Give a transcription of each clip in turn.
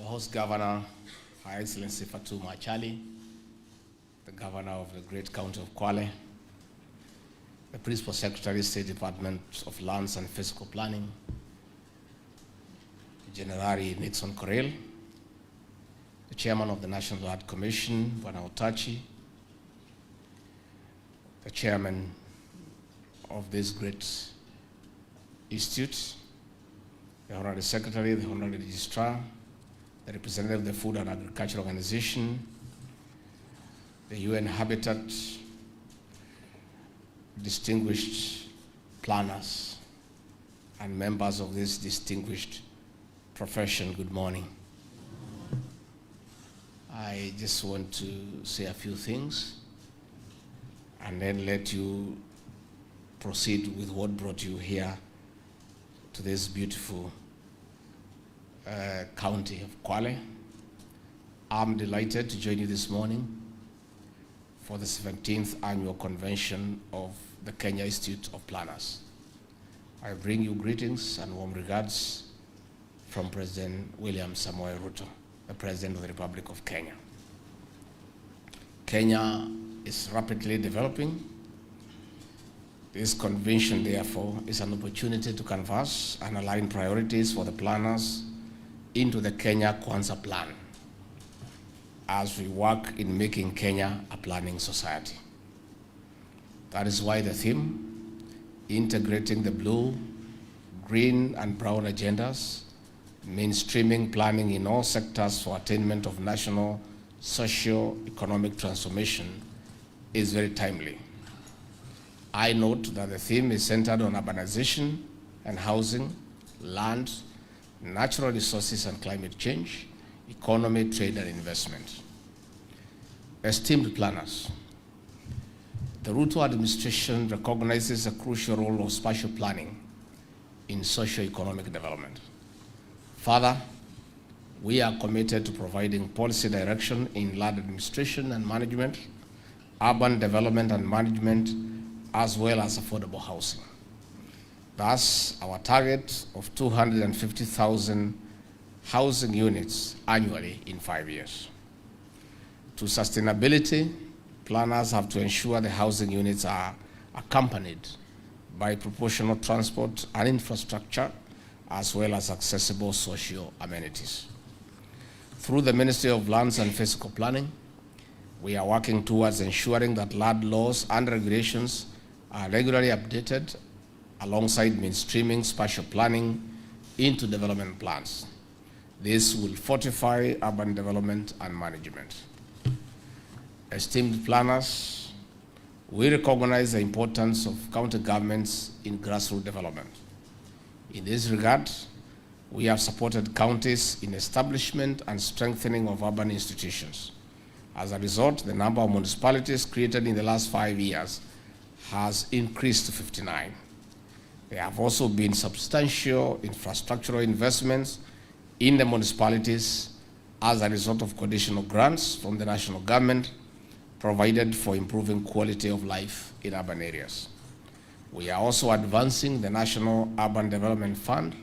Our host governor, Her Excellency Fatuma Achali, the governor of the great county of Kwale, the Principal Secretary, State Department of Lands and Physical Planning, General Nixon Correll, the Chairman of the National Art Commission, Bwana Otachi, the Chairman of this great institute, the Honorary Secretary, the Honorary Registrar, the representative of the Food and Agriculture Organization, the UN Habitat, distinguished planners, and members of this distinguished profession, good morning. I just want to say a few things and then let you proceed with what brought you here to this beautiful county of Kwale. I'm delighted to join you this morning for the 17th annual convention of the Kenya Institute of Planners. I bring you greetings and warm regards from President William Samoei Ruto, the President of the Republic of Kenya. Kenya is rapidly developing. This convention, therefore, is an opportunity to canvass and align priorities for the planners into the Kenya Kwanza plan as we work in making Kenya a planning society. That is why the theme, integrating the blue, green, and brown agendas, mainstreaming planning in all sectors for attainment of national socio-economic transformation, is very timely. I note that the theme is centered on urbanization and housing, land, natural resources and climate change, economy, trade, and investment. Esteemed planners, the Ruto administration recognizes the crucial role of spatial planning in socio-economic development. Further, we are committed to providing policy direction in land administration and management, urban development and management, as well as affordable housing. Thus, our target of 250,000 housing units annually in 5 years. To sustainability, planners have to ensure the housing units are accompanied by proportional transport and infrastructure, as well as accessible social amenities. Through the Ministry of Lands and Physical Planning, we are working towards ensuring that land laws and regulations are regularly updated alongside mainstreaming spatial planning into development plans. This will fortify urban development and management. Esteemed planners, we recognize the importance of county governments in grassroots development. In this regard, we have supported counties in establishment and strengthening of urban institutions. As a result, the number of municipalities created in the last 5 years has increased to 59. There have also been substantial infrastructural investments in the municipalities as a result of conditional grants from the national government provided for improving quality of life in urban areas. We are also advancing the National Urban Development Fund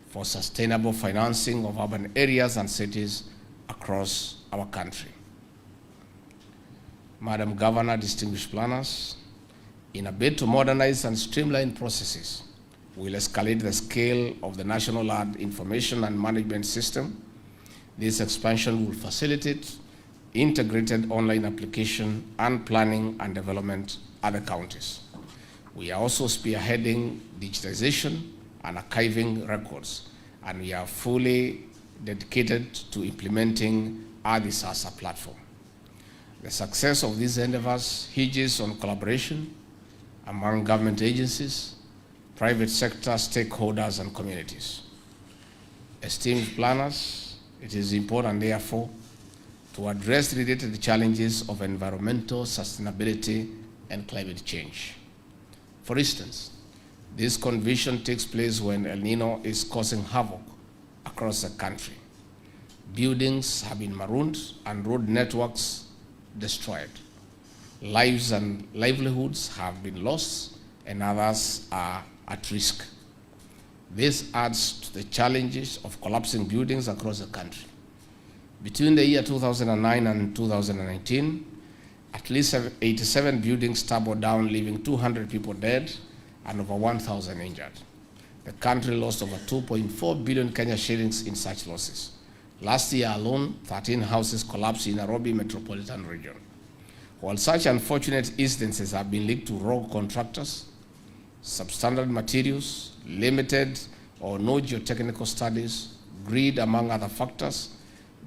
for sustainable financing of urban areas and cities across our country. Madam Governor, distinguished planners, in a bid to modernize and streamline processes, we'll escalate the scale of the National Land Information and Management System. This expansion will facilitate integrated online application and planning and development at the counties. We are also spearheading digitization and archiving records, and we are fully dedicated to implementing our disaster platform. The success of these endeavors hinges on collaboration among government agencies, private sector stakeholders, and communities. Esteemed planners, it is important, therefore, to address related challenges of environmental sustainability and climate change. For instance, this convention takes place when El Nino is causing havoc across the country. Buildings have been marooned and road networks destroyed. Lives and livelihoods have been lost and others are at risk. This adds to the challenges of collapsing buildings across the country. Between the year 2009 and 2019, at least 87 buildings tumbled down, leaving 200 people dead and over 1,000 injured. The country lost over 2.4 billion Kenya shillings in such losses. Last year alone, 13 houses collapsed in Nairobi metropolitan region. While such unfortunate instances have been linked to rogue contractors, substandard materials, limited or no geotechnical studies, greed, among other factors,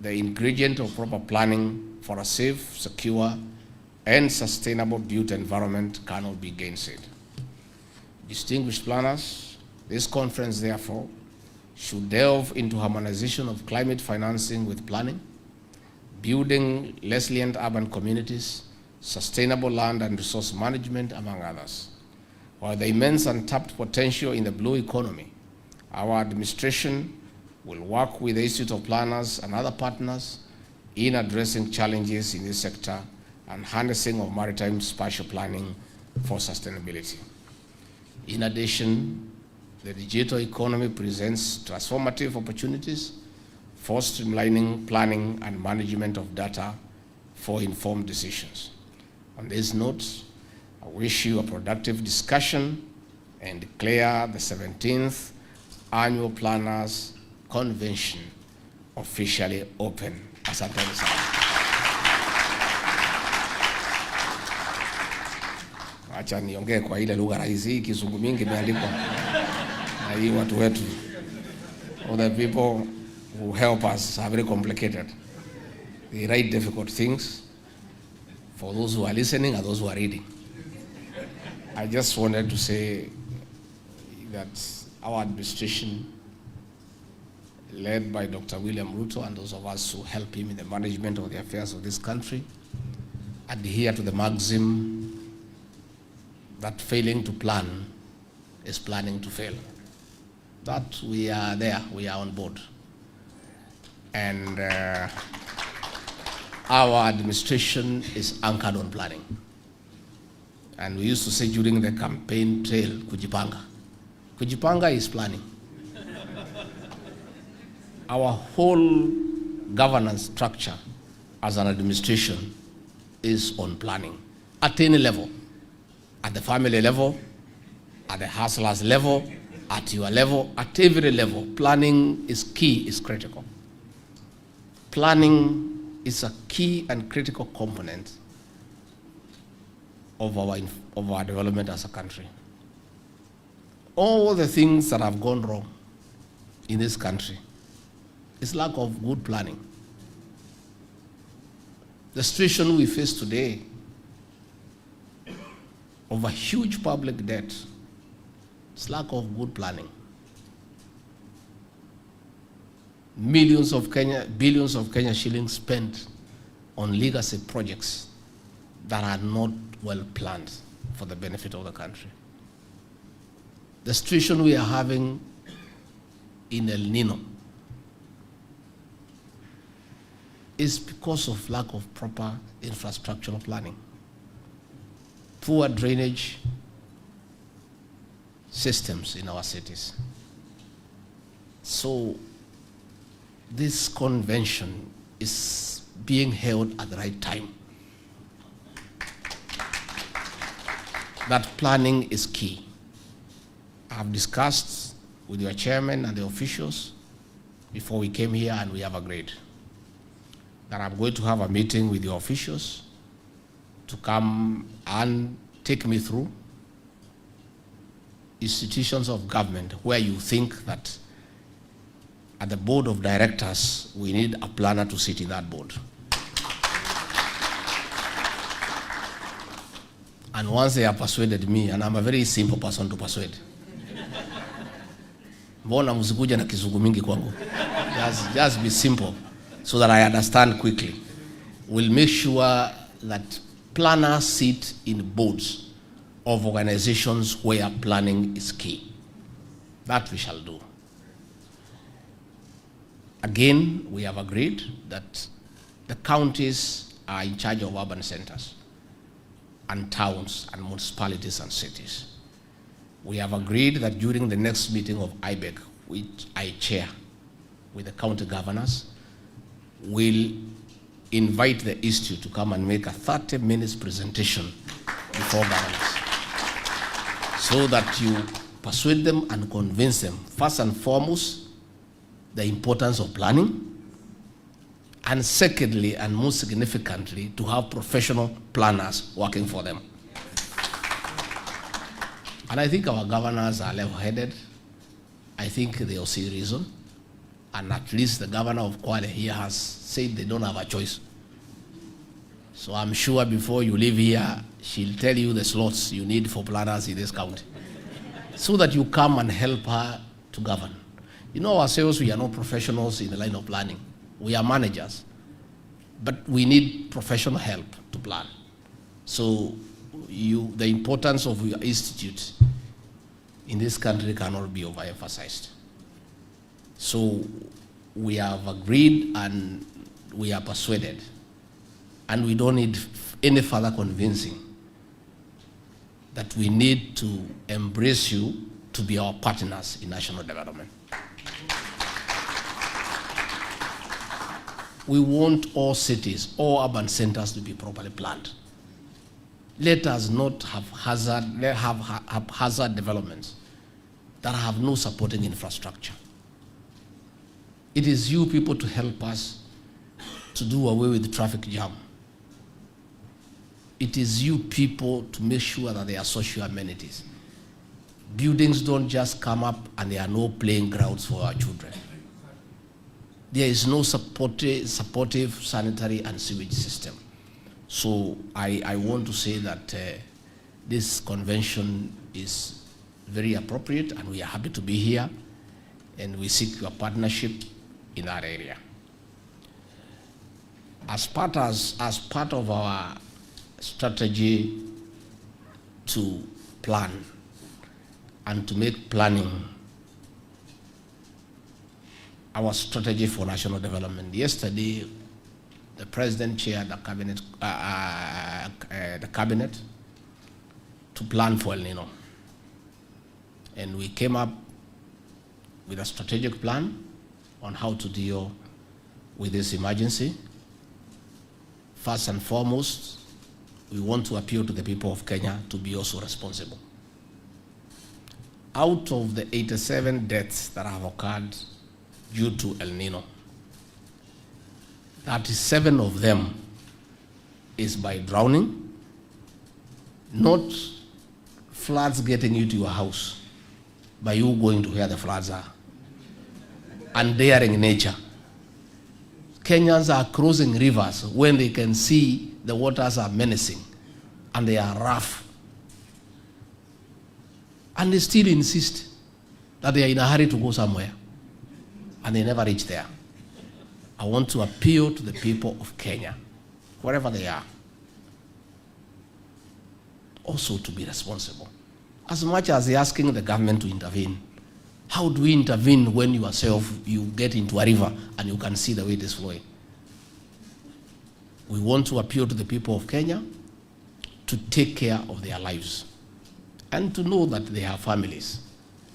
the ingredient of proper planning for a safe, secure, and sustainable built environment cannot be gainsaid. Distinguished planners, this conference, therefore, should delve into harmonization of climate financing with planning, building resilient urban communities, sustainable land and resource management, among others. While the immense untapped potential in the blue economy, our administration will work with the Institute of Planners and other partners in addressing challenges in this sector and harnessing of maritime spatial planning for sustainability. In addition, the digital economy presents transformative opportunities for streamlining planning and management of data for informed decisions. On this note, I wish you a productive discussion and declare the 17th Annual Planners Convention officially open. Asanteni sana. Acha niongee kwa ile lugha rahisi, kizungu mingi imeandikwa na hii watu wetu. All the people who help us are very complicated. They write difficult things for those who are listening and those who are reading. I just wanted to say that our administration, led by Dr. William Ruto and those of us who help him in the management of the affairs of this country, adhere to the maxim that failing to plan is planning to fail. That we are there, we are on board. And our administration is anchored on planning. And we used to say during the campaign trail, kujipanga. Kujipanga is planning. Our whole governance structure as an administration is on planning at any level, at the family level, at the hustlers level, at your level, at every level. Planning is key, is critical. Planning is a key and critical component of our development as a country. All the things that have gone wrong in this country is lack of good planning. The situation we face today of a huge public debt is lack of good planning. Billions of Kenya shillings spent on legacy projects that are not well planned for the benefit of the country. The situation we are having in El Nino is because of lack of proper infrastructural planning, poor drainage systems in our cities. So this convention is being held at the right time. That planning is key. I have discussed with your chairman and the officials before we came here, and we have agreed that I'm going to have a meeting with your officials to come and take me through institutions of government where you think that at the board of directors, we need a planner to sit in that board. And once they have persuaded me, and I'm a very simple person to persuade. Mbona msikuja na kizungu mingi kwangu? Just be simple so that I understand quickly. We'll make sure that planners sit in boards of organizations where planning is key. That we shall do. Again, we have agreed that the counties are in charge of urban centers and towns and municipalities and cities. We have agreed that during the next meeting of IBEC, which I chair with the county governors, will invite the institute to come and make a 30 minutes presentation before governors, so that you persuade them and convince them, first and foremost, the importance of planning, and secondly, and most significantly, to have professional planners working for them. And I think our governors are level-headed. I think they'll see reason. And at least the governor of Kwale here has said they don't have a choice. So I'm sure before you leave here, she'll tell you the slots you need for planners in this county, so that you come and help her to govern. You know, ourselves, we are not professionals in the line of planning. We are managers. But we need professional help to plan. So the importance of your institute in this country cannot be overemphasized. So we have agreed and we are persuaded, and we don't need any further convincing that we need to embrace you to be our partners in national development. We want all cities, all urban centers to be properly planned. Let us not have haphazard developments that have no supporting infrastructure. It is you people to help us to do away with the traffic jam. It is you people to make sure that there are social amenities. Buildings don't just come up and there are no playing grounds for our children. There is no supportive sanitary and sewage system. So I want to say that this convention is very appropriate, and we are happy to be here, and we seek your partnership in that area. As part of our strategy to plan and to make planning our strategy for national development, yesterday the President chaired the cabinet to plan for El Nino. And we came up with a strategic plan on how to deal with this emergency. First and foremost, we want to appeal to the people of Kenya to be also responsible. Out of the 87 deaths that have occurred due to El Nino, 37 of them is by drowning, not floods getting you to your house, by you going to where the floods are and daring nature. Kenyans are crossing rivers when they can see the waters are menacing and they are rough. And they still insist that they are in a hurry to go somewhere, and they never reach there. I want to appeal to the people of Kenya, wherever they are, also to be responsible. As much as they're asking the government to intervene, how do we intervene when you get into a river and you can see the way it is flowing? We want to appeal to the people of Kenya to take care of their lives and to know that they have families.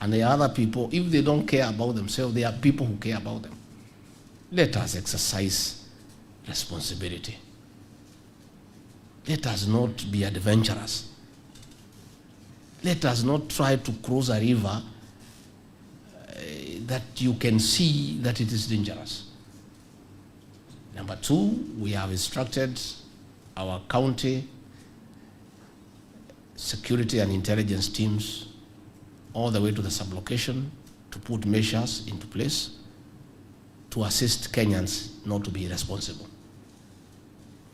And there are other people, if they don't care about themselves, there are people who care about them. Let us exercise responsibility. Let us not be adventurous. Let us not try to cross a river that you can see that it is dangerous. Number two, we have instructed our county security and intelligence teams all the way to the sublocation to put measures into place to assist Kenyans not to be irresponsible.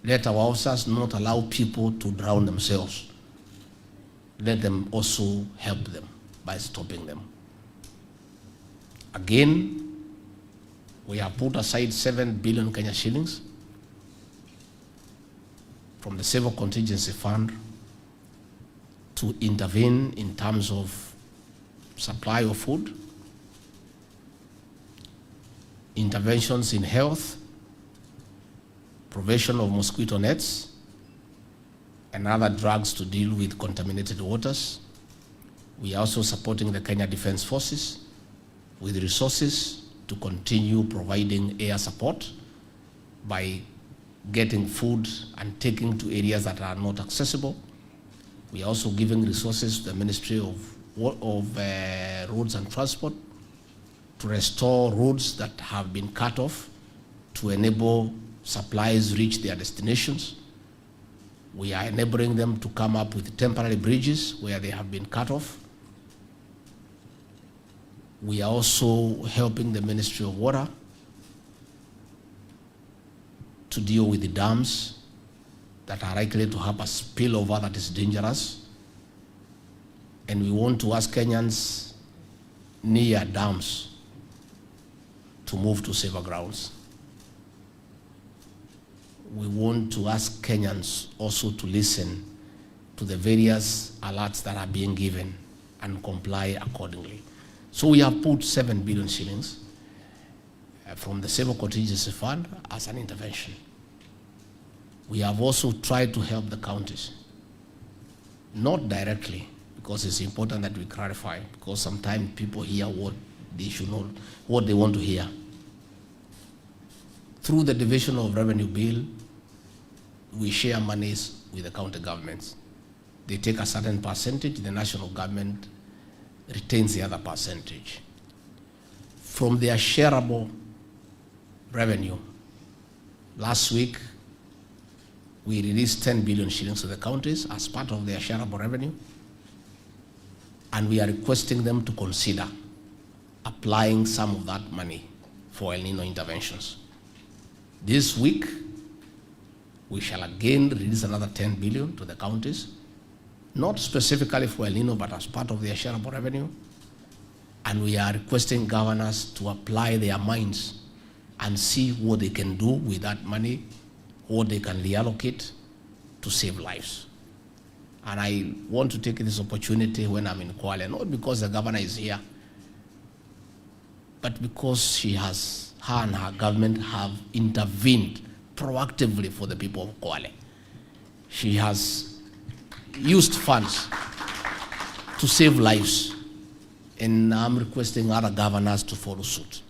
Let our officers not allow people to drown themselves. Let them also help them by stopping them. Again, we have put aside 7 billion Kenya shillings from the Civil Contingency Fund to intervene in terms of supply of food, interventions in health, provision of mosquito nets, and other drugs to deal with contaminated waters. We are also supporting the Kenya Defense Forces with resources to continue providing air support by getting food and taking to areas that are not accessible. We are also giving resources to the Ministry of Roads and Transport to restore roads that have been cut off to enable supplies reach their destinations. We are enabling them to come up with temporary bridges where they have been cut off. We are also helping the Ministry of Water to deal with the dams that are likely to have a spillover that is dangerous. And we want to ask Kenyans near dams to move to safer grounds. We want to ask Kenyans also to listen to the various alerts that are being given and comply accordingly. So we have put 7 billion shillings from the Civil Contingency Fund as an intervention. We have also tried to help the counties, not directly, because it's important that we clarify, because sometimes people hear what they should know, what they want to hear. Through the division of revenue bill, we share monies with the county governments. They take a certain percentage, the national government retains the other percentage. From their shareable revenue, last week, we released 10 billion shillings to the counties as part of their shareable revenue, and we are requesting them to consider applying some of that money for El Nino interventions. This week, we shall again release another 10 billion to the counties, not specifically for El Nino, but as part of their shareable revenue. And we are requesting governors to apply their minds and see what they can do with that money, what they can reallocate to save lives. And I want to take this opportunity when I'm in Kwale, not because the governor is here, but because her and her government have intervened proactively for the people of Kwale. She has used funds to save lives, and I'm requesting other governors to follow suit,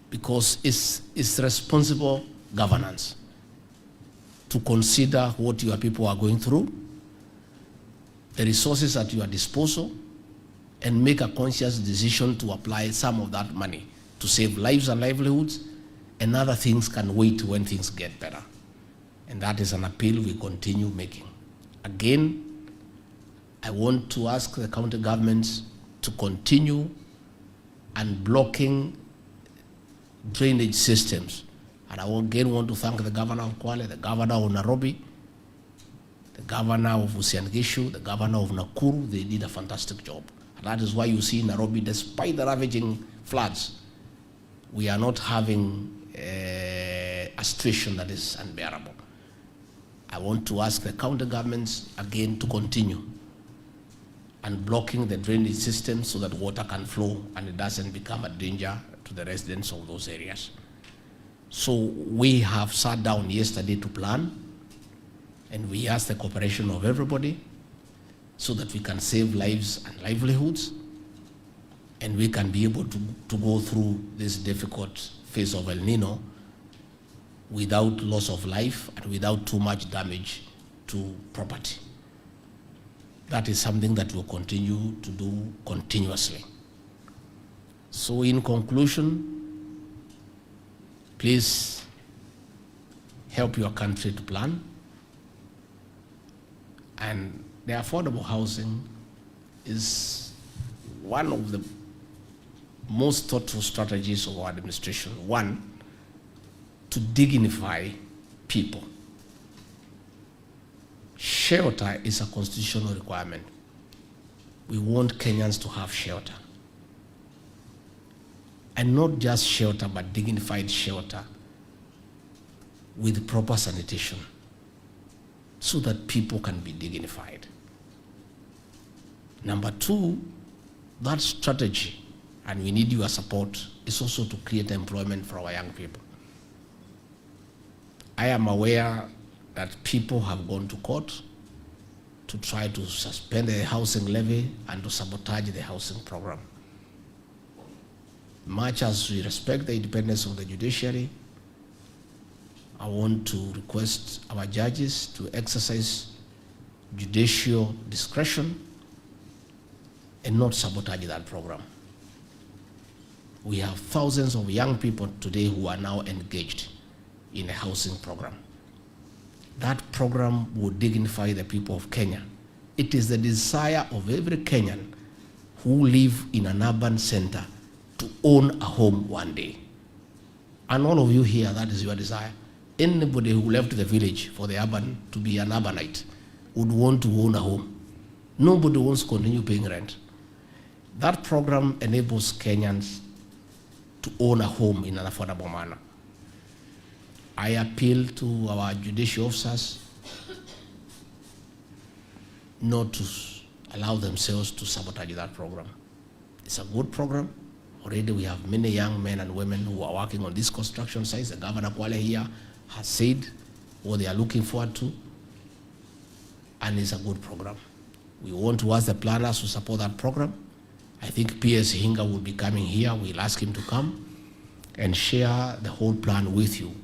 because it's responsible governance to consider what your people are going through, the resources at your disposal, and make a conscious decision to apply some of that money to save lives and livelihoods, and other things can wait when things get better. And that is an appeal we continue making. Again, I want to ask the county governments to continue unblocking drainage systems. And I again want to thank the governor of Kwale, the governor of Nairobi, the governor of Uasin Gishu, the governor of Nakuru. They did a fantastic job. And that is why you see Nairobi, despite the ravaging floods, we are not having a situation that is unbearable. I want to ask the county governments again to continue unblocking the drainage system so that water can flow and it doesn't become a danger to the residents of those areas. So we have sat down yesterday to plan, and we ask the cooperation of everybody so that we can save lives and livelihoods, and we can be able to go through this difficult phase of El Nino without loss of life and without too much damage to property. That is something that we'll continue to do continuously. So in conclusion, please help your country to plan. And the affordable housing is one of the most thoughtful strategies of our administration. One, to dignify people. Shelter is a constitutional requirement. We want Kenyans to have shelter. And not just shelter, but dignified shelter with proper sanitation so that people can be dignified. Number two, that strategy, and we need your support, is also to create employment for our young people. I am aware that people have gone to court to try to suspend the housing levy and to sabotage the housing program. Much as we respect the independence of the judiciary, I want to request our judges to exercise judicial discretion and not sabotage that program. We have thousands of young people today who are now engaged in a housing program. That program will dignify the people of Kenya. It is the desire of every Kenyan who live in an urban center to own a home one day. And all of you here, that is your desire. Anybody who left the village for the urban to be an urbanite would want to own a home. Nobody wants to continue paying rent. That program enables Kenyans to own a home in an affordable manner. I appeal to our judicial officers not to allow themselves to sabotage that program. It's a good program. Already we have many young men and women who are working on these construction sites. The Governor Kwale here has said what they are looking forward to, and it's a good program. We want to ask the planners to support that program. I think P.S. Hinga will be coming here. We'll ask him to come and share the whole plan with you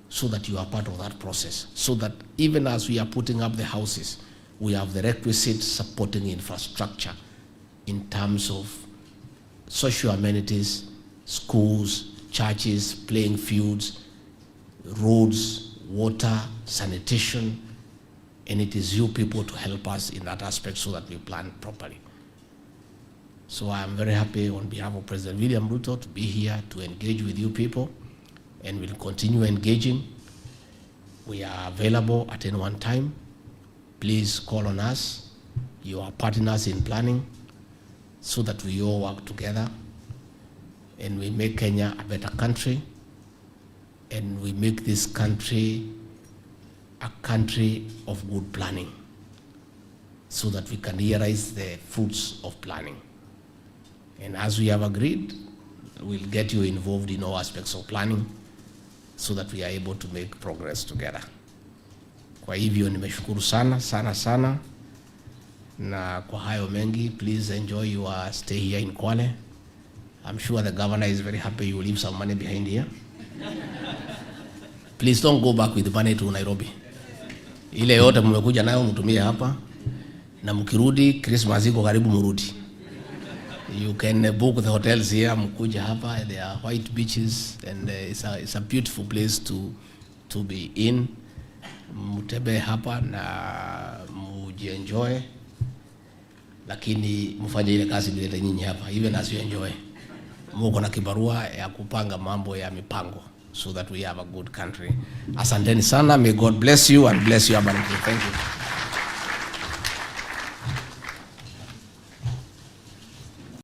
so that you are part of that process, so that even as we are putting up the houses, we have the requisite supporting infrastructure in terms of social amenities, schools, churches, playing fields, roads, water, sanitation, and it is you people to help us in that aspect so that we plan properly. So I am very happy on behalf of President William Ruto to be here to engage with you people, and we'll continue engaging. We are available at any one time. Please call on us. You are partners in planning so that we all work together and we make Kenya a better country, and we make this country a country of good planning so that we can realize the fruits of planning. And as we have agreed, we'll get you involved in all aspects of planning so that we are able to make progress together. Kwa hivyo nimeshukuru sana sana sana, na kwa hayo mengi, please enjoy your stay here in Kwale. I'm sure the governor is very happy you leave some money behind here. Please don't go back with the money to Nairobi. Ile yote mmekuja nayo mtumie hapa, na mkirudi Christmas iko karibu murudi. You can book the hotels here, mkuja hapa. There are white beaches and it's a beautiful place to be in. Mutebe hapa na mujienjoy, lakini mfanye ile kazi bilete nyinyi hapa, even as you enjoy. Muko na kibarua ya kupanga mambo ya mipango so that we have a good country. Asanteni sana. May God bless you and bless you abundantly. Thank you.